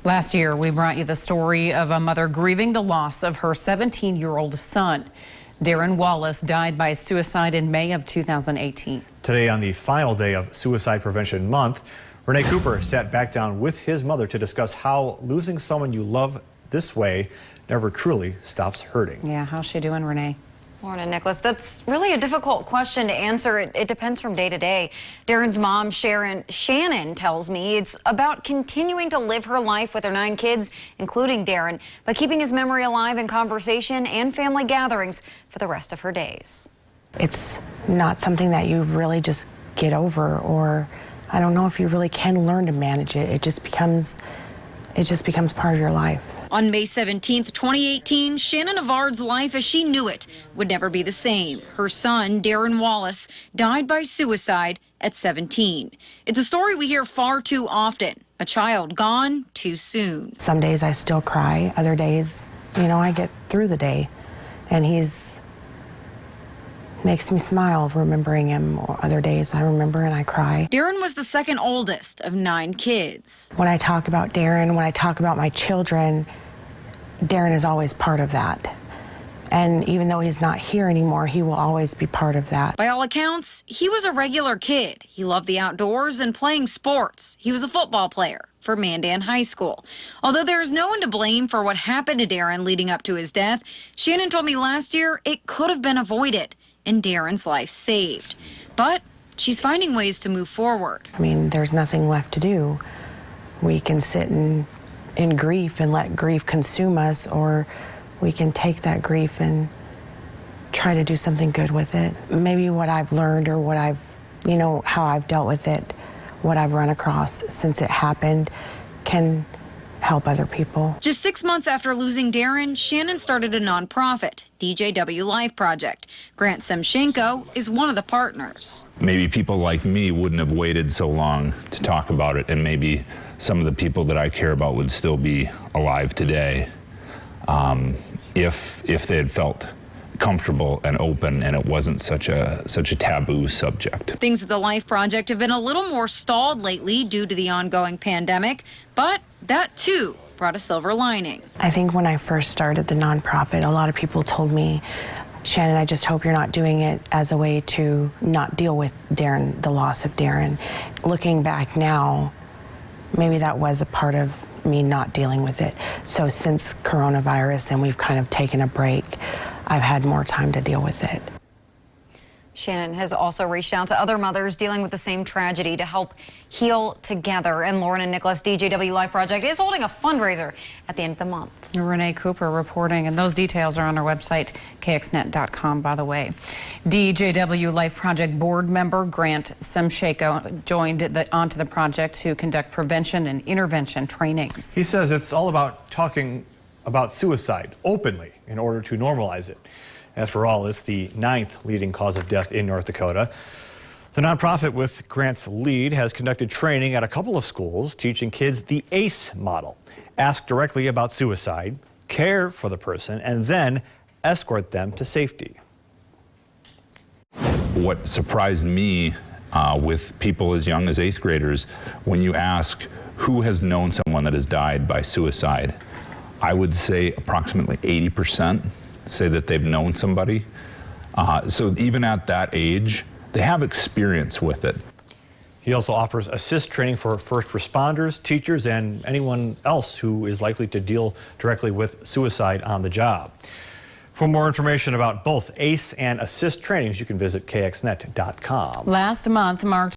Last year, we brought you the story of a mother grieving the loss of her 17-year-old son. Darren Wallace died by suicide in May of 2018. Today, on the final day of Suicide Prevention Month, Renee Cooper sat back down with his mother to discuss how losing someone you love this way never truly stops hurting. Yeah, how's she doing, Renee? Morning, Nicholas. That's really a difficult question to answer. It depends from day to day. Darren's mom, Shannon, tells me it's about continuing to live her life with her 9 kids, including Darren, but keeping his memory alive in conversation and family gatherings for the rest of her days. It's not something that you really just get over, or I don't know if you really can learn to manage it. It just becomes part of your life. On May 17th, 2018, Shannon Avard's life as she knew it would never be the same. Her son, Darren Wallace, died by suicide at 17. It's a story we hear far too often. A child gone too soon. Some days I still cry. Other days, I get through the day, and makes me smile remembering him. Other days I remember and I cry. Darren was the second oldest of 9 kids. When I talk about Darren, when I talk about my children, Darren is always part of that. And even though he's not here anymore, he will always be part of that. By all accounts, he was a regular kid. He loved the outdoors and playing sports. He was a football player for Mandan High School. Although there is no one to blame for what happened to Darren leading up to his death, Shannon told me last year it could have been avoided and Darren's life saved. But she's finding ways to move forward. There's nothing left to do. We can sit in grief and let grief consume us, or we can take that grief and try to do something good with it. Maybe what I've learned, or what how I've dealt with it, what I've run across since it happened, can help other people. Just 6 months after losing Darren, Shannon started a nonprofit, DJW Life Project. Grant Semchenko is one of the partners. Maybe people like me wouldn't have waited so long to talk about it, and maybe some of the people that I care about would still be alive today if they had felt comfortable and open and it wasn't such a taboo subject. Things at the Life Project have been a little more stalled lately due to the ongoing pandemic, but that too brought a silver lining. I think when I first started the nonprofit, a lot of people told me, Shannon, I just hope you're not doing it as a way to not deal with Darren, the loss of Darren. Looking back now, maybe that was a part of me not dealing with it. So since coronavirus and we've kind of taken a break, I've had more time to deal with it. Shannon has also reached out to other mothers dealing with the same tragedy to help heal together. And Lauren and Nicholas, DJW Life Project is holding a fundraiser at the end of the month. Renee Cooper reporting, and those details are on our website, kxnet.com, by the way. DJW Life Project board member Grant Semchenko joined onto the project to conduct prevention and intervention trainings. He says it's all about talking about suicide openly in order to normalize it. After all, it's the 9th leading cause of death in North Dakota. The nonprofit, with Grant's lead, has conducted training at a couple of schools teaching kids the ACE model. Ask directly about suicide, care for the person, and then escort them to safety. What surprised me with people as young as 8th graders, when you ask who has known someone that has died by suicide, I would say approximately 80% say that they've known somebody. So even at that age, they have experience with it. He also offers assist training for first responders, teachers, and anyone else who is likely to deal directly with suicide on the job. For more information about both ACE and assist trainings, you can visit kxnet.com. Last month marked